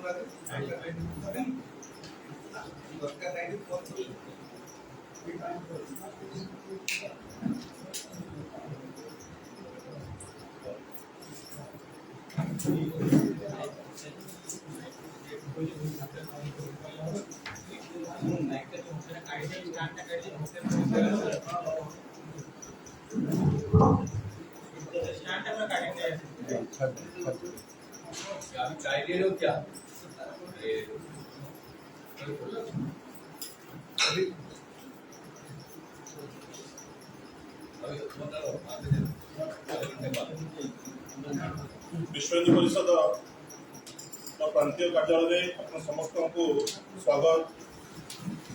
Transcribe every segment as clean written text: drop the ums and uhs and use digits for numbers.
चाय ले लो क्या? विश्व हिंदू परिषद प्रांतीय कार्यालय आप समस्त को स्वागत।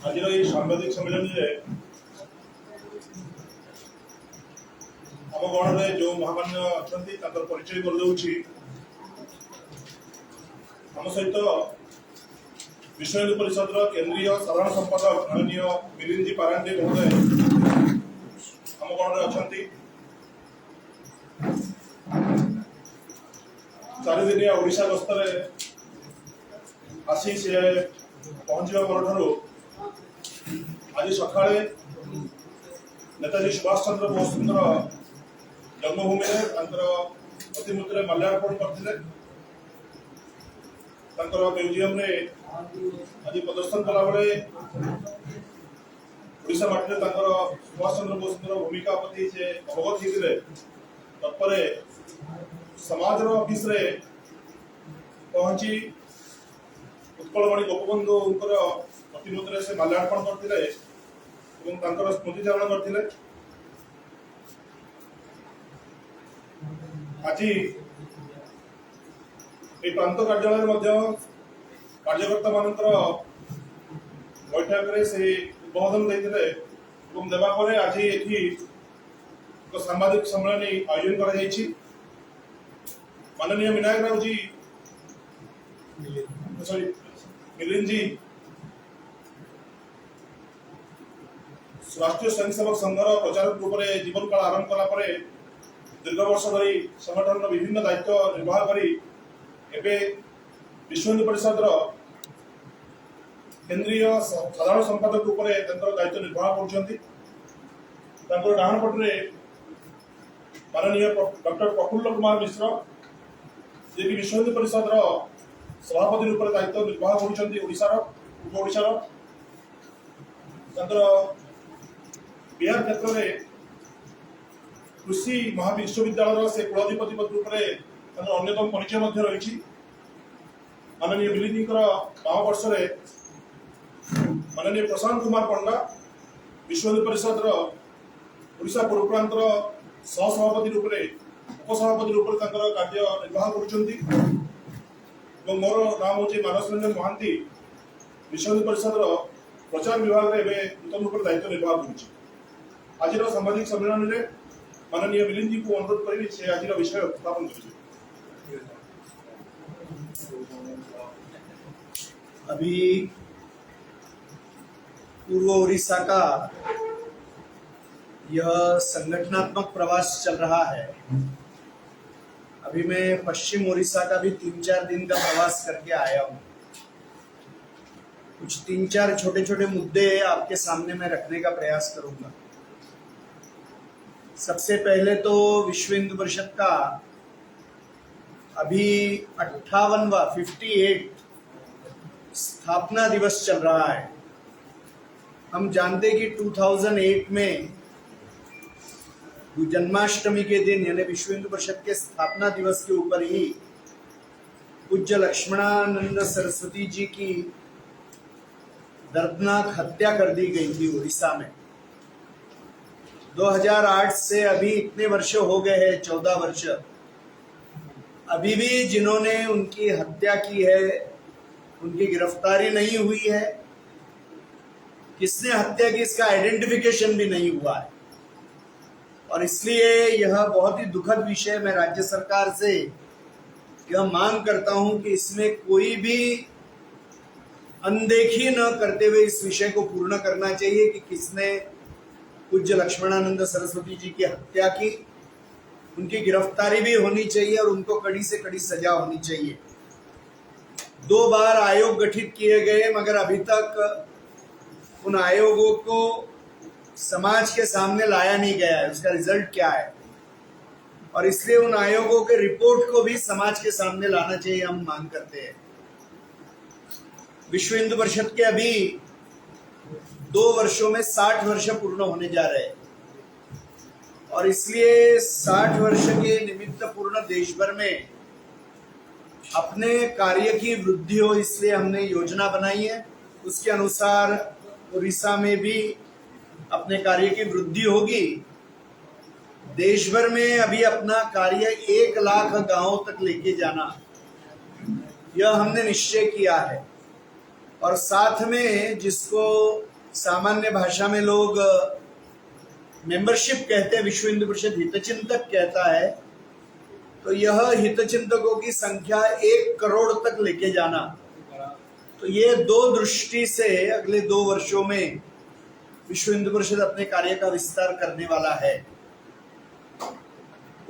आज सांबादिक सम्मेलन में आम गण में जो महामान्य अच्छा परिचय करदे आम सहित विश्व हिंदू परिषद केंद्रीय साधारण संपादक माननीय मिलिंद जी पारांडे महोदय आम गण में अच्छा 4 दिनिया ओडिशा गस्तर आसी से पहुंचा पर आज सका नेताजी सुभाष चंद्र बोस जन्मभूमि प्रतिमूर्ति माल्यार्पण करते म्यूजियम रे आज प्रदर्शन कला बेले ओडिशा माटी सुभाष चंद्र बोस भूमिका प्रति से अवगत होते तत्पर समाज ऑफिस रे पहुंची उत्कलमणि गोपबंधु प्रतिमूर्ति से माल्यार्पण करते स्मृतिचारण करते। आज प्रांत कार्यालय कार्यकर्ता मान बैठक में से उद्बोधन देते देवापर आज ये सांबादिक सम्मेलन आयोजन कर माननीय विनायक राव जी मिलिंद जी राष्ट्रीय स्वयंसेवक संघर प्रचारक रूप में जीवन काल आरंभ कला दीर्घ वर्ष धरी संगठन विभिन्न दायित्व निर्वाह करी विश्व हिंदू परिषद केंद्रीय साधारण संपादक रूप में दायित्व निर्वाह कर डाण पटे माननीय डॉक्टर प्रफुल्ल कुमार मिश्र जे कि विश्व हिंदू परिषद सभापति रूप में दायित्व निर्वाह कर ओडिशार बिहार क्षेत्र में कृषि महाविश्वविद्यालय से कुलाधिपति रूप में अन्यतम परिचय रही माननीय मिलिंदी बामवर्ष माननीय प्रशांत कुमार पंडा विश्व हिंदू परिषद ओडिशा पूर्व प्रांत सहसभापति रूप में उपसभापति रूप में कार्य निर्वाह कर मोर नाम हूँ मानस रंजन महांती विश्व हिंदू परिषद प्रचार विभाग में नूतन रूप दायित्व निर्वाह कर आज सांबादिक सम्मेलन में माननीय मिलिंद जी को अनुरोध करी से आज विषय उपस्थापन कर। अभी पूर्व ओडिशा का यह संगठनात्मक प्रवास चल रहा है। अभी मैं पश्चिम ओडिशा का भी 3-4 दिन का प्रवास करके आया हूँ। कुछ 3-4 छोटे छोटे मुद्दे आपके सामने मैं रखने का प्रयास करूंगा। सबसे पहले तो विश्व हिंदू परिषद का अभी 58 स्थापना दिवस चल रहा है। हम जानते कि 2008 में जन्माष्टमी के दिन यानी विश्व हिंदू परिषद के स्थापना दिवस के ऊपर ही पूज्य लक्ष्मणानंद सरस्वती जी की दर्दनाक हत्या कर दी गई थी उड़ीसा में। 2008 से अभी इतने वर्ष हो गए हैं, 14 वर्ष। अभी भी जिन्होंने उनकी हत्या की है उनकी गिरफ्तारी नहीं हुई है। किसने हत्या की इसका आइडेंटिफिकेशन भी नहीं हुआ है। और इसलिए यह बहुत ही दुखद विषय, मैं राज्य सरकार से यह मांग करता हूं कि इसमें कोई भी अनदेखी न करते हुए इस विषय को पूर्ण करना चाहिए कि किसने पूज्य लक्ष्मणानंद सरस्वती जी की हत्या की। उनकी गिरफ्तारी भी होनी चाहिए और उनको कड़ी से कड़ी सजा होनी चाहिए। 2 बार आयोग गठित किए गए, मगर अभी तक उन आयोगों को समाज के सामने लाया नहीं गया है। उसका रिजल्ट क्या है, और इसलिए उन आयोगों के रिपोर्ट को भी समाज के सामने लाना चाहिए, हम मांग करते हैं। विश्व हिंदू परिषद के अभी 2 वर्षों में 60 वर्ष पूर्ण होने जा रहे हैं, और इसलिए 60 वर्ष के निमित्त पूर्ण देश भर में अपने कार्य की वृद्धि हो, इसलिए हमने योजना बनाई है। उसके अनुसार उड़ीसा में भी अपने कार्य की वृद्धि होगी। देश भर में अभी अपना कार्य 1 लाख गांवों तक लेके जाना, यह हमने निश्चय किया है। और साथ में, जिसको सामान्य भाषा में लोग मेंबरशिप कहते हैं, विश्व हिंदू परिषद हितचिंतक कहता है, तो यह हितचिंतकों की संख्या 1 करोड़ तक लेके जाना। तो ये 2 दृष्टि से अगले 2 वर्षों में विश्व हिंदू परिषद अपने कार्य का विस्तार करने वाला है।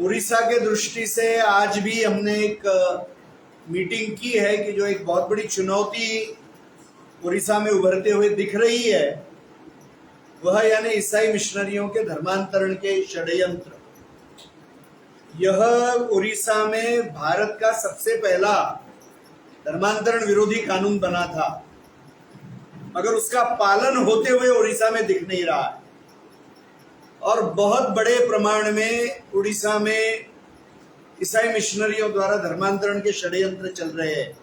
उड़ीसा के दृष्टि से आज भी हमने एक मीटिंग की है कि जो एक बहुत बड़ी चुनौती उड़ीसा में उभरते हुए दिख रही है, वह यानी ईसाई मिशनरियों के धर्मांतरण के षड्यंत्र। यह उड़ीसा में भारत का सबसे पहला धर्मांतरण विरोधी कानून बना था, मगर उसका पालन होते हुए उड़ीसा में दिख नहीं रहा है। और बहुत बड़े प्रमाण में उड़ीसा में ईसाई मिशनरियों द्वारा धर्मांतरण के षड्यंत्र चल रहे हैं।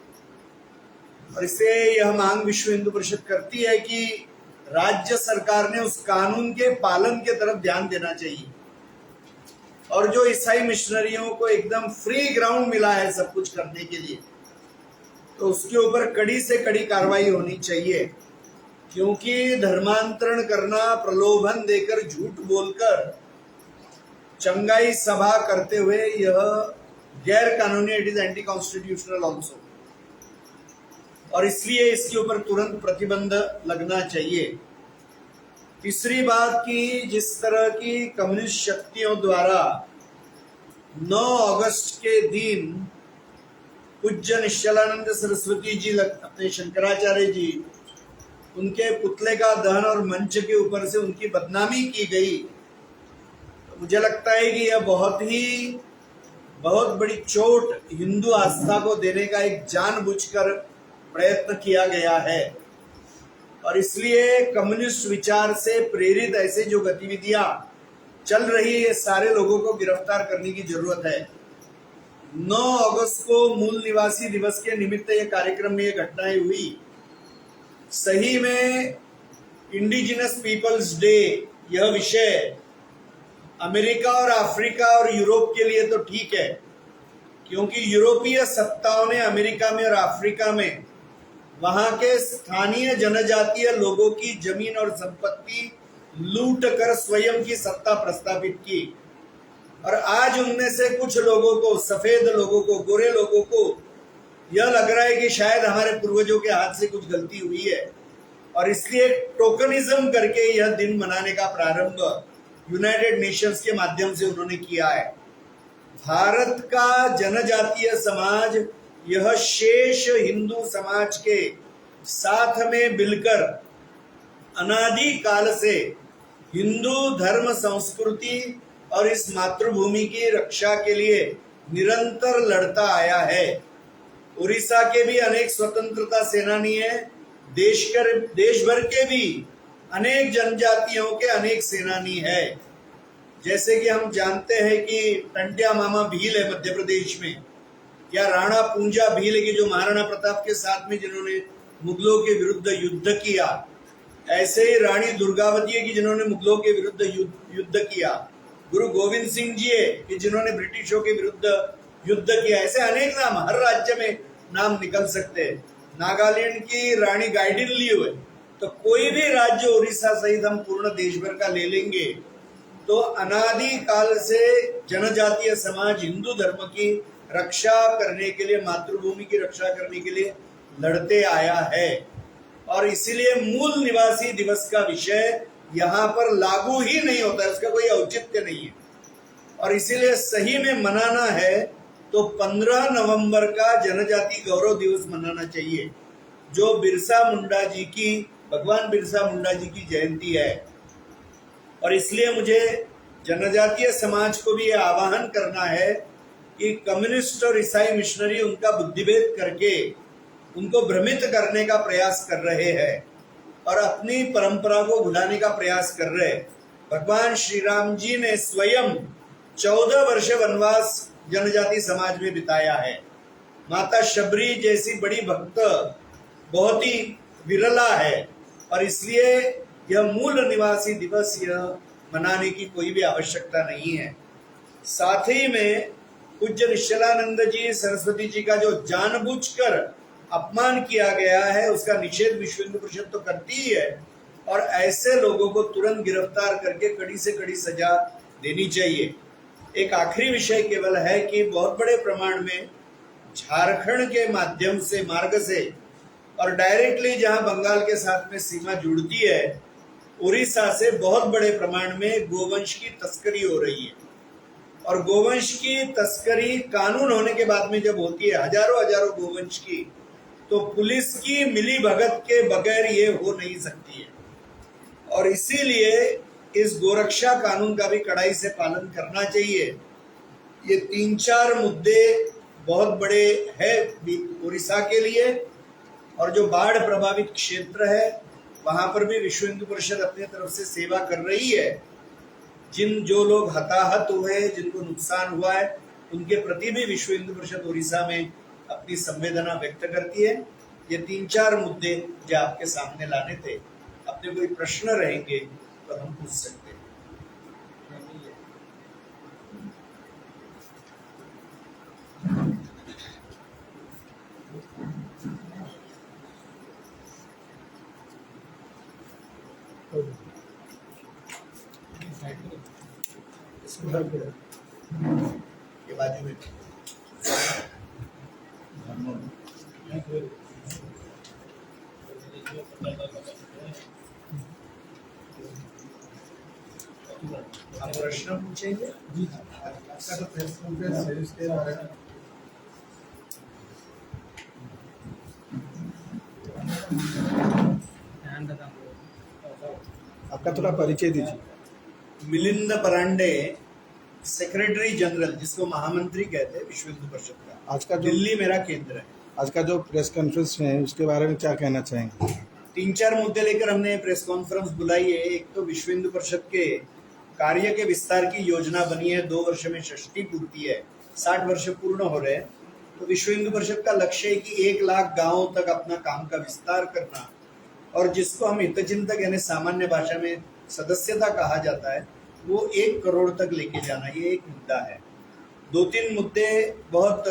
और इससे यह मांग विश्व हिंदू परिषद करती है कि राज्य सरकार ने उस कानून के पालन के तरफ ध्यान देना चाहिए, और जो ईसाई मिशनरियों को एकदम फ्री ग्राउंड मिला है सब कुछ करने के लिए, तो उसके ऊपर कड़ी से कड़ी कार्रवाई होनी चाहिए। क्योंकि धर्मांतरण करना, प्रलोभन देकर, झूठ बोलकर, चंगाई सभा करते हुए, यह गैर कानूनी, it is anti constitutional also, और इसलिए इसके ऊपर तुरंत प्रतिबंध लगना चाहिए। तीसरी बात कि जिस तरह की कम्युनिस्ट शक्तियों द्वारा 9 अगस्त के दिन पूज्य निश्चलानंद सरस्वती जी, अपने शंकराचार्य जी, उनके पुतले का दहन और मंच के ऊपर से उनकी बदनामी की गई, तो मुझे लगता है कि यह बहुत बड़ी चोट हिंदू आस्था को देने का एक जानबूझकर प्रयत्न किया गया है। और इसलिए कम्युनिस्ट विचार से प्रेरित ऐसे जो गतिविधियां चल रही है, सारे लोगों को गिरफ्तार करने की जरूरत है। 9 अगस्त को मूल निवासी दिवस के निमित्त ये कार्यक्रम में ये घटनाएं हुई। सही में इंडिजिनस पीपल्स डे, यह विषय अमेरिका और अफ्रीका और यूरोप के लिए तो ठीक है, क्योंकि यूरोपीय सत्ताओं ने अमेरिका में और अफ्रीका में वहां के स्थानीय जनजातीय लोगों की जमीन और संपत्ति लूट कर स्वयं की सत्ता प्रस्थापित की। और आज उनमें से कुछ लोगों को, सफेद लोगों को, गोरे लोगों को यह लग रहा है कि शायद हमारे पूर्वजों के हाथ से कुछ गलती हुई है, और इसलिए टोकनिज्म करके यह दिन मनाने का प्रारंभ यूनाइटेड नेशंस के माध्यम से उन्होंने किया है। भारत का जनजातीय समाज यह शेष हिंदू समाज के साथ में मिलकर अनादि काल से हिंदू धर्म, संस्कृति और इस मातृभूमि की रक्षा के लिए निरंतर लड़ता आया है। उड़ीसा के भी अनेक स्वतंत्रता सेनानी हैं, देश भर के भी अनेक जनजातियों के अनेक सेनानी है। जैसे कि हम जानते हैं कि टंट्या मामा भील है मध्य प्रदेश में, या राणा पूंजा भील है कि जो महाराणा प्रताप के साथ में जिन्होंने मुगलों के विरुद्ध युद्ध किया। ऐसे ही रानी दुर्गावती है कि जिन्होंने मुगलों के विरुद्ध युद्ध किया। गुरु गोविंद सिंह जी है कि जिन्होंने ब्रिटिशों के विरुद्ध युद्ध किया। ऐसे अनेक नाम हर राज्य में नाम निकल सकते हैं। नागालैंड की रानी गाइडिनलियू है। तो कोई भी राज्य उड़ीसा सहित हम पूर्ण देश भर का ले लेंगे तो अनादि काल से जनजातीय समाज हिंदू धर्म की रक्षा करने के लिए, मातृभूमि की रक्षा करने के लिए लड़ते आया है। और इसीलिए मूल निवासी दिवस का विषय यहाँ पर लागू ही नहीं होता है, उसका कोई औचित्य नहीं है। और इसीलिए सही में मनाना है तो 15 नवंबर का जनजाति गौरव दिवस मनाना चाहिए, जो भगवान बिरसा मुंडा जी की जयंती है। और इसलिए मुझे जनजातीय समाज को भी यह आह्वान करना है कि कम्युनिस्ट और ईसाई मिशनरी उनका बुद्धिभेद करके उनको भ्रमित करने का प्रयास कर रहे हैं और अपनी परंपरा को भुलाने का प्रयास कर रहे हैं। भगवान श्री राम जी ने स्वयं 14 वर्ष वनवास जनजाति समाज में बिताया है। माता शबरी जैसी बड़ी भक्त बहुत ही विरला है और इसलिए यह मूल निवासी दिवस यह मनाने की कोई भी आवश्यकता नहीं है। साथ ही में पूज्य निश्चलानंद जी सरस्वती जी का जो जानबूझकर अपमान किया गया है उसका निषेध विश्व हिंदू परिषद तो करती ही है और ऐसे लोगों को तुरंत गिरफ्तार करके कड़ी से कड़ी सजा देनी चाहिए। एक आखिरी विषय केवल है कि बहुत बड़े प्रमाण में झारखंड के माध्यम से मार्ग से और डायरेक्टली जहां बंगाल के साथ में सीमा जुड़ती है, उड़ीसा से बहुत बड़े प्रमाण में गोवंश की तस्करी हो रही है। और गोवंश की तस्करी कानून होने के बाद में जब होती है, हजारों हजारों गोवंश की, तो पुलिस की मिली भगत के बगैर ये हो नहीं सकती है। और इसीलिए इस गोरक्षा कानून का भी कड़ाई से पालन करना चाहिए। ये 3-4 मुद्दे बहुत बड़े हैं उड़ीसा के लिए और जो बाढ़ प्रभावित क्षेत्र है वहां पर भी विश्व हिंदू परिषद अपनी तरफ से सेवा कर रही है। जो लोग हताहत हुए, जिनको नुकसान हुआ है, उनके प्रति भी विश्व हिंदू परिषद उड़ीसा में अपनी संवेदना व्यक्त करती है। ये 3-4 मुद्दे जो आपके सामने लाने थे, अपने कोई प्रश्न रहेंगे तो हम पूछ सकते हैं। ये बाजू में आप प्रश्न पूछेंगे? आपका तो प्रेस कॉन्फ्रेंस है इसके बारे में आपका थोड़ा परिचय दीजिए। मिलिंद परांडे, सेक्रेटरी जनरल, जिसको महामंत्री कहते हैं विश्व हिंदू परिषद का। आज का जो दिल्ली मेरा केंद्र है। आज का जो प्रेस कॉन्फ्रेंस है उसके बारे में क्या कहना चाहेंगे? 3-4 मुद्दे लेकर हमने प्रेस कॉन्फ्रेंस बुलाई है। एक तो विश्व हिंदू परिषद के कार्य के विस्तार की योजना बनी है, 2 वर्ष में षष्ठी पूर्ति है, 60 वर्ष पूर्ण हो रहे हैं। तो विश्व हिंदू परिषद का लक्ष्य है कि 1 लाख गांवों तक अपना काम का विस्तार करना और जिसको हम हितचिंतक यानी सामान्य भाषा में सदस्यता कहा जाता है, वो 1 करोड़ तक लेके जाना, ये एक मुद्दा है। 2-3 मुद्दे बहुत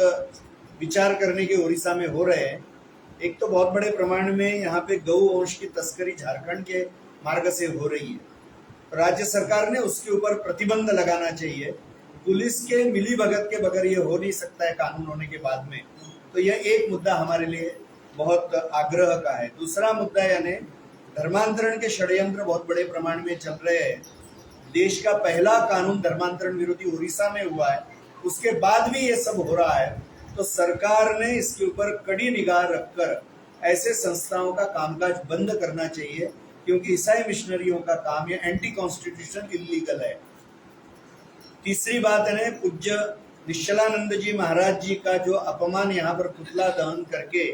विचार करने के उड़ीसा में हो रहे हैं। एक तो बहुत बड़े प्रमाण में यहाँ पे गौ वंश की तस्करी झारखंड के मार्ग से हो रही है। राज्य सरकार ने उसके ऊपर प्रतिबंध लगाना चाहिए। पुलिस के मिली भगत के बगैर ये हो नहीं सकता है कानून होने के बाद में। तो यह एक मुद्दा हमारे लिए बहुत आग्रह का है। दूसरा मुद्दा यानी धर्मांतरण के षड्यंत्र बहुत बड़े प्रमाण में चल रहे हैं। देश का पहला कानून धर्मांतरण विरोधी उड़ीसा में हुआ है, उसके बाद भी ये सब हो रहा है। तो सरकार ने इसके ऊपर कड़ी निगाह रखकर ऐसे संस्थाओं का कामकाज बंद करना चाहिए, क्योंकि ईसाई मिशनरियों का काम ये एंटी कॉन्स्टिट्यूशन इलीगल है। तीसरी बात है, पूज्य निश्चलानंद जी महाराज जी का जो अपमान यहाँ पर पुतला दहन करके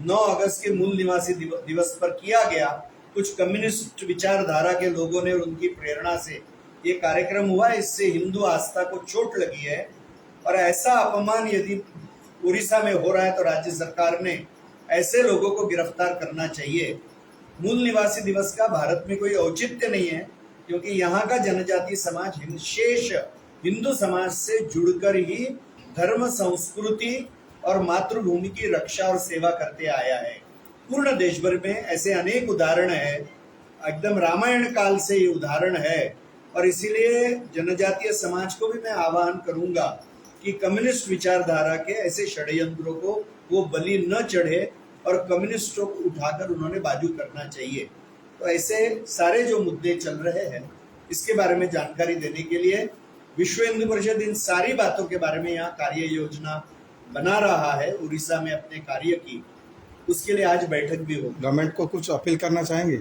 9 अगस्त के मूल निवासी दिवस पर किया गया, कुछ कम्युनिस्ट विचारधारा के लोगों ने और उनकी प्रेरणा से ये कार्यक्रम हुआ। इससे हिंदू आस्था को चोट लगी है और ऐसा अपमान यदि उड़ीसा में हो रहा है तो राज्य सरकार ने ऐसे लोगों को गिरफ्तार करना चाहिए। मूल निवासी दिवस का भारत में कोई औचित्य नहीं है, क्योंकि यहाँ का जनजातीय समाज शेष हिंदू समाज से जुड़कर ही धर्म, संस्कृति और मातृभूमि की रक्षा और सेवा करते आया है। पूर्ण देश भर में ऐसे अनेक उदाहरण है, एकदम रामायण काल से ये उदाहरण है। और इसीलिए जनजातीय समाज को भी मैं आह्वान करूंगा कि कम्युनिस्ट विचारधारा के ऐसे षड्यंत्रों को वो बलि न चढ़े और कम्युनिस्टों को उठाकर उन्होंने बाजू करना चाहिए। तो ऐसे सारे जो मुद्दे चल रहे हैं, इसके बारे में जानकारी देने के लिए विश्व हिंदू परिषद इन सारी बातों के बारे में यहाँ कार्य योजना बना रहा है उड़ीसा में अपने कार्य की, उसके लिए आज बैठक भी होगी। गवर्नमेंट को कुछ अपील करना चाहेंगे?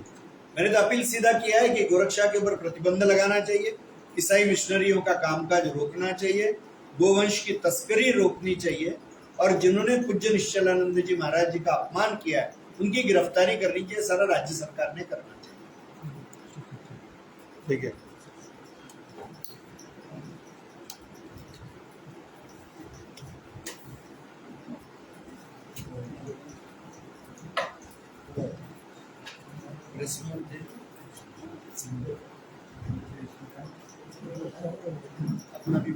मैंने तो अपील सीधा किया है कि गोरक्षा के ऊपर प्रतिबंध लगाना चाहिए, ईसाई मिशनरियों का कामकाज रोकना चाहिए, गोवंश की तस्करी रोकनी चाहिए, और जिन्होंने पूज्य निश्चलानंद जी महाराज जी का अपमान किया है उनकी गिरफ्तारी करनी चाहिए। सारा राज्य सरकार ने करना चाहिए। ठीक है। अपना भी